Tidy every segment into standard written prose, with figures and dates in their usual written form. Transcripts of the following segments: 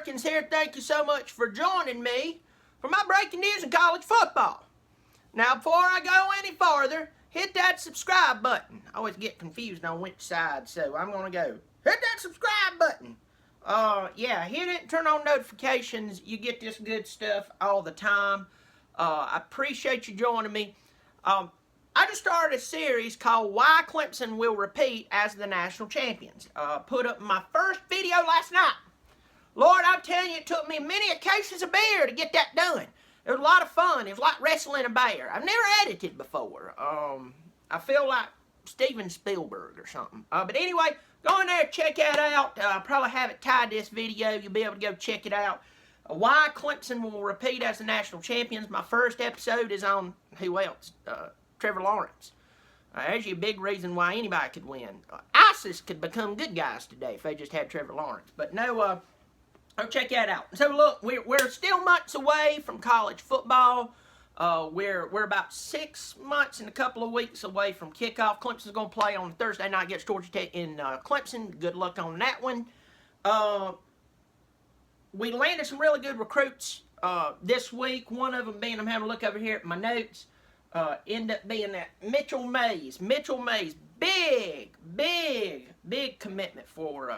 Dirkens here. Thank you so much for joining me for my breaking news in college football. Now, before I go any farther, hit that subscribe button. I always get confused on which side, so I'm going to go. Hit that subscribe button. Yeah, hit it and turn on notifications. You get this good stuff all the time. I appreciate you joining me. I just started a series called Why Clemson Will Repeat as the National Champions. Put up my first video last night. Lord, I'm telling you, it took me many cases of beer to get that done. It was a lot of fun. It was like wrestling a bear. I've never edited before. I feel like Steven Spielberg or something. But anyway, go in there and check that out. I'll probably have it tied to this video. You'll be able to go check it out. Why Clemson Will Repeat as the National Champions. My first episode is on, who else? Trevor Lawrence. There's a big reason why anybody could win. ISIS could become good guys today if they just had Trevor Lawrence. But no, go check that out. So look, we're still months away from college football. We're about 6 months and a couple of weeks away from kickoff. Clemson's going to play on Thursday night against Georgia Tech in Clemson. Good luck on that one. We landed some really good recruits this week. One of them being, I'm having a look over here at my notes, end up being that Mitchell Mays. Mitchell Mays, big commitment for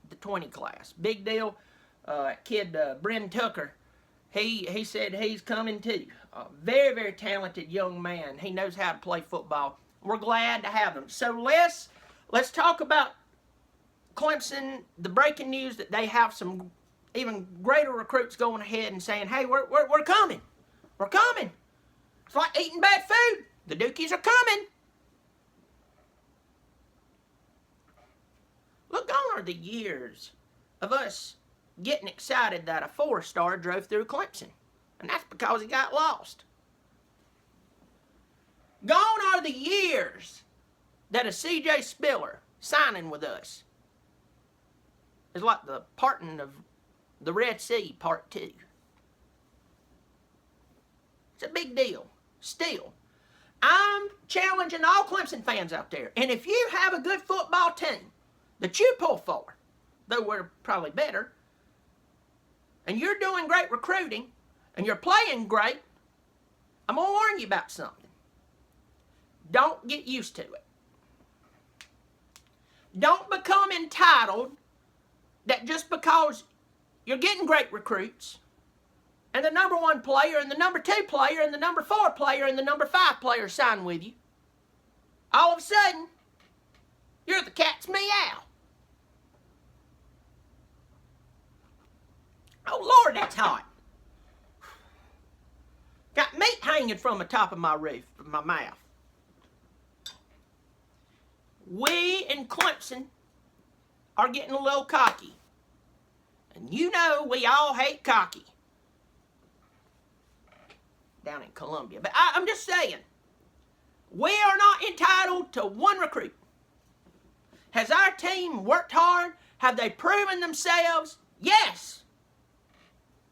the 20 class. Big deal. Kid Bren Tucker, he said he's coming too. Very talented young man. He knows how to play football. We're glad to have him. So let's talk about Clemson. The breaking news that they have some even greater recruits going ahead and saying, hey, we're coming. We're coming. It's like eating bad food. The Dukies are coming. Look, gone are the years of us getting excited that a 4-star drove through Clemson. And that's because he got lost. Gone are the years that a C.J. Spiller signing with us is like the parting of the Red Sea, Part 2. It's a big deal. Still, I'm challenging all Clemson fans out there. And if you have a good football team that you pull for, though we're probably better, and you're doing great recruiting, and you're playing great, I'm going to warn you about something. Don't get used to it. Don't become entitled that just because you're getting great recruits, and the number 1 player, and the number 2 player, and the number 4 player, and the number 5 player sign with you, all of a sudden, you're the cat's meow. Oh, Lord, that's hot. Got meat hanging from the top of my roof, of my mouth. We in Clemson are getting a little cocky. And you know we all hate cocky down in Columbia. But I'm just saying, we are not entitled to 1 recruit. Has our team worked hard? Have they proven themselves? Yes.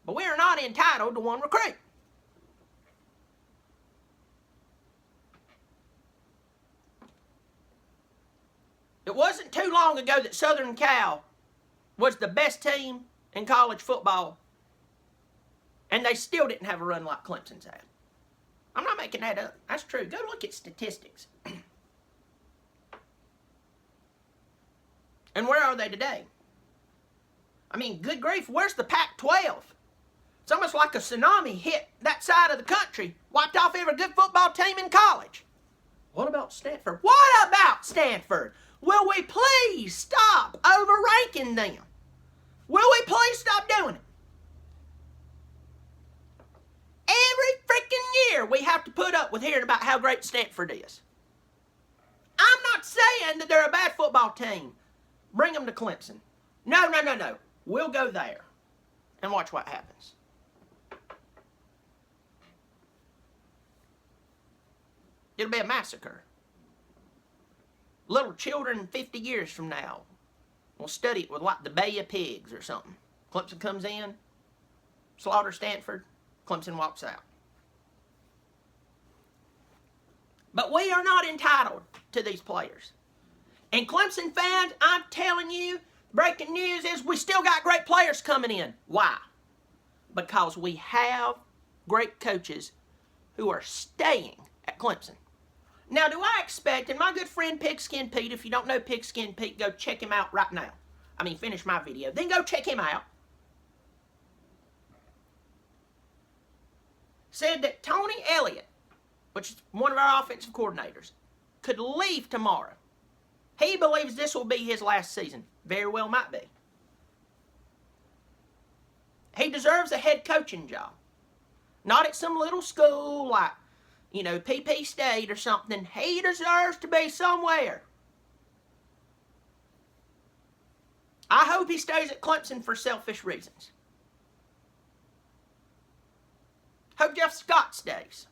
But we are not entitled to 1 recruit. It wasn't too long ago that Southern Cal was the best team in college football, and they still didn't have a run like Clemson's had. I'm not making that up. That's true. Go look at statistics. And where are they today? I mean, good grief, where's the Pac-12? It's almost like a tsunami hit that side of the country, wiped off every good football team in college. What about Stanford? What about Stanford? Will we please stop overranking them? Will we please stop doing it? Every freaking year we have to put up with hearing about how great Stanford is. I'm not saying that they're a bad football team. Bring them to Clemson. No. We'll go there and watch what happens. It'll be a massacre. Little children 50 years from now will study it with like the Bay of Pigs or something. Clemson comes in, slaughter Stanford, Clemson walks out. But we are not entitled to these players. And Clemson fans, I'm telling you, breaking news is we still got great players coming in. Why? Because we have great coaches who are staying at Clemson. Now, do I expect, and my good friend Pigskin Pete, if you don't know Pigskin Pete, go check him out right now. I mean, finish my video. Then go check him out. Said that Tony Elliott, which is one of our offensive coordinators, could leave tomorrow. He believes this will be his last season. Very well might be. He deserves a head coaching job. Not at some little school like, PP State or something. He deserves to be somewhere. I hope he stays at Clemson for selfish reasons. Hope Jeff Scott stays.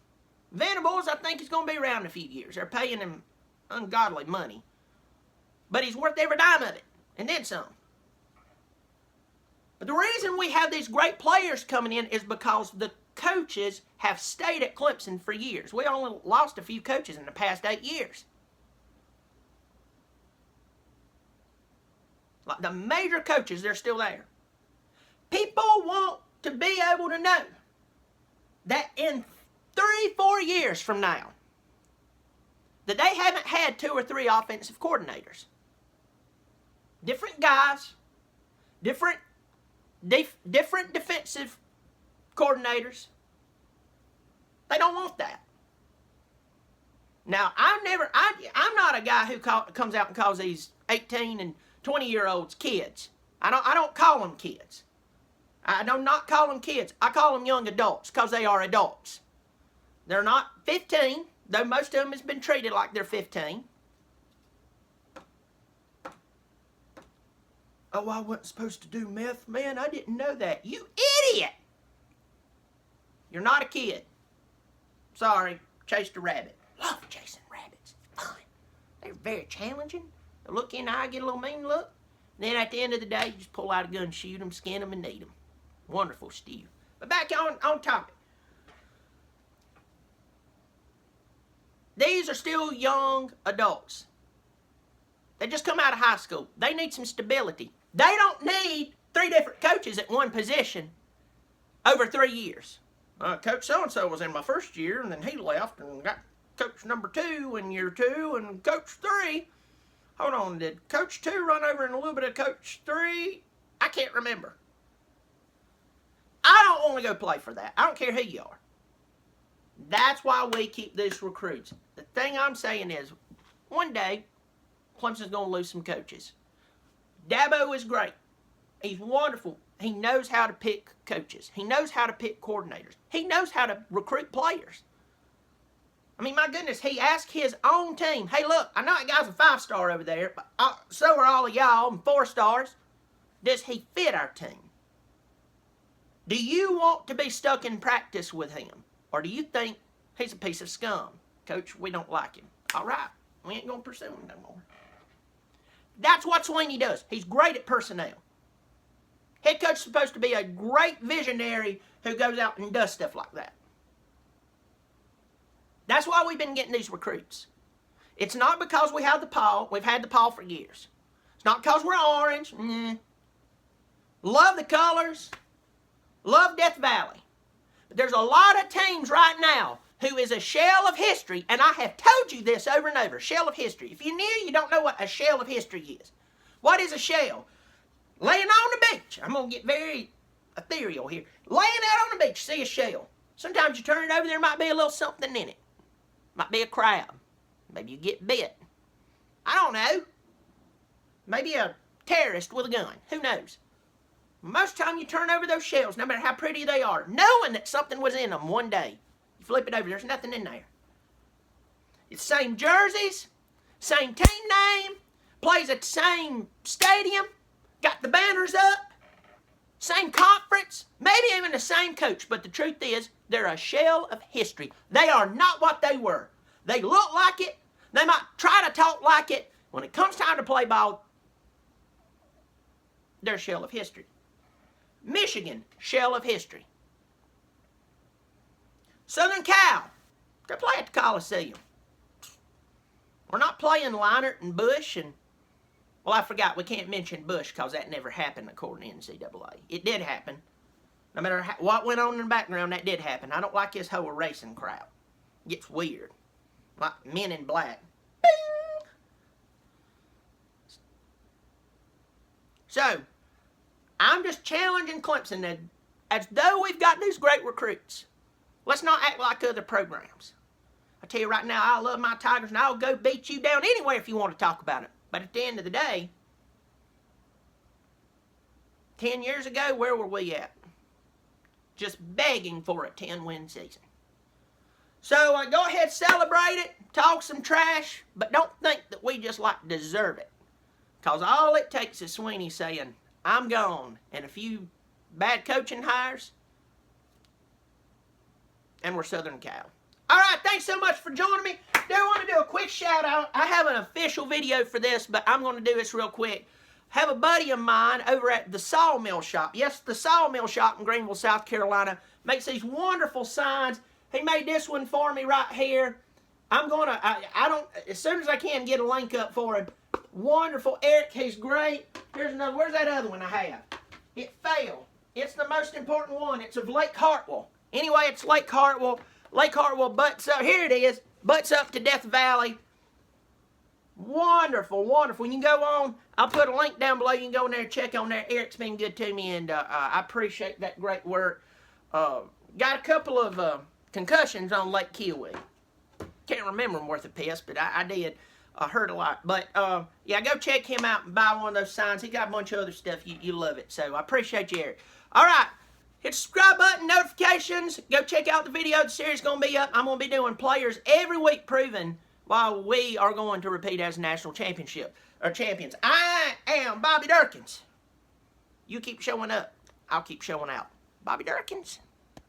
Venables, I think, is going to be around in a few years. They're paying him ungodly money. But he's worth every dime of it, and then some. But the reason we have these great players coming in is because the coaches have stayed at Clemson for years. We only lost a few coaches in the past 8 years. Like the major coaches, they're still there. People want to be able to know that in 3-4 years from now, that they haven't had 2 or 3 offensive coordinators. Different guys, different defensive coordinators. They don't want that. Now, I'm not a guy who comes out and calls these 18 and 20-year-olds kids. I don't call them kids. I do not call them kids. I call them young adults because they are adults. They're not 15, though most of them has been treated like they're 15. Oh, I wasn't supposed to do meth? Man, I didn't know that. You idiot! You're not a kid. Sorry, chased a rabbit. Love chasing rabbits. Fun. They're very challenging. They look in the eye, get a little mean look. Then at the end of the day, you just pull out a gun, shoot them, skin them, and eat them. Wonderful stew. But back on topic. These are still young adults. They just come out of high school. They need some stability. They don't need 3 different coaches at one position over 3 years. Coach so-and-so was in my first year, and then he left and got coach number 2 in year 2, and coach 3. Hold on, did coach 2 run over in a little bit of coach 3? I can't remember. I don't want to go play for that. I don't care who you are. That's why we keep these recruits. The thing I'm saying is, one day, Clemson's going to lose some coaches. Dabo is great. He's wonderful. He knows how to pick coaches. He knows how to pick coordinators. He knows how to recruit players. I mean, my goodness, he asked his own team, hey, look, I know that guy's a 5-star over there, but so are all of y'all, and 4 stars. Does he fit our team? Do you want to be stuck in practice with him? Or do you think he's a piece of scum? Coach, we don't like him. All right, we ain't going to pursue him no more. That's what Sweeney does. He's great at personnel. Head coach is supposed to be a great visionary who goes out and does stuff like that. That's why we've been getting these recruits. It's not because we have the Paul. We've had the Paul for years. It's not because we're orange. Love the colors. Love Death Valley. But there's a lot of teams right now who is a shell of history, and I have told you this over and over, shell of history. If you're new, you don't know what a shell of history is. What is a shell? Laying on the beach. I'm going to get very ethereal here. Laying out on the beach, see a shell. Sometimes you turn it over, there might be a little something in it. Might be a crab. Maybe you get bit. I don't know. Maybe a terrorist with a gun. Who knows? Most of the time you turn over those shells, no matter how pretty they are, knowing that something was in them one day. You flip it over, there's nothing in there. It's the same jerseys, same team name, plays at the same stadium, got the banners up, same conference, maybe even the same coach. But the truth is, they're a shell of history. They are not what they were. They look like it. They might try to talk like it. When it comes time to play ball, they're a shell of history. Michigan, shell of history. Southern Cal, they play at the Coliseum. We're not playing Leinart and Bush and Well, I forgot, we can't mention Bush because that never happened according to NCAA. It did happen. No matter what went on in the background, that did happen. I don't like this whole racing crowd. It gets weird. Like Men in Black. Bing! So, I'm just challenging Clemson as though we've got these great recruits. Let's not act like other programs. I tell you right now, I love my Tigers, and I'll go beat you down anywhere if you want to talk about it. But at the end of the day, 10 years ago, where were we at? Just begging for a 10-win season. So go ahead, celebrate it, talk some trash, but don't think that we just like deserve it. Because all it takes is Sweeney saying, I'm gone, and a few bad coaching hires, and we're Southern Cal. All right, thanks so much for joining me. I do want to do a quick shout out. I have an official video for this, but I'm going to do this real quick. I have a buddy of mine over at the Sawmill Shop. Yes, the Sawmill Shop in Greenville, South Carolina makes these wonderful signs. He made this one for me right here. I'm going to, as soon as I can, get a link up for him. Wonderful. Eric, he's great. Here's another. Where's that other one I have? It failed. It's the most important one. It's of Lake Hartwell. Anyway, it's Lake Hartwell. Lake Hartwell butts up. Here it is. Butts up to Death Valley. Wonderful, wonderful. You can go on. I'll put a link down below. You can go in there and check on there. Eric's been good to me, and I appreciate that great work. Got a couple of concussions on Lake Kiwi. Can't remember them worth a piss, but I did. I heard a lot. But, yeah, go check him out and buy one of those signs. He got a bunch of other stuff. You love it. So I appreciate you, Eric. All right. Hit the subscribe button, notifications. Go check out the video. The series is going to be up. I'm going to be doing players every week proving why we are going to repeat as national championship or champions. I am Bobby Dirkens. You keep showing up. I'll keep showing out. Bobby Dirkens.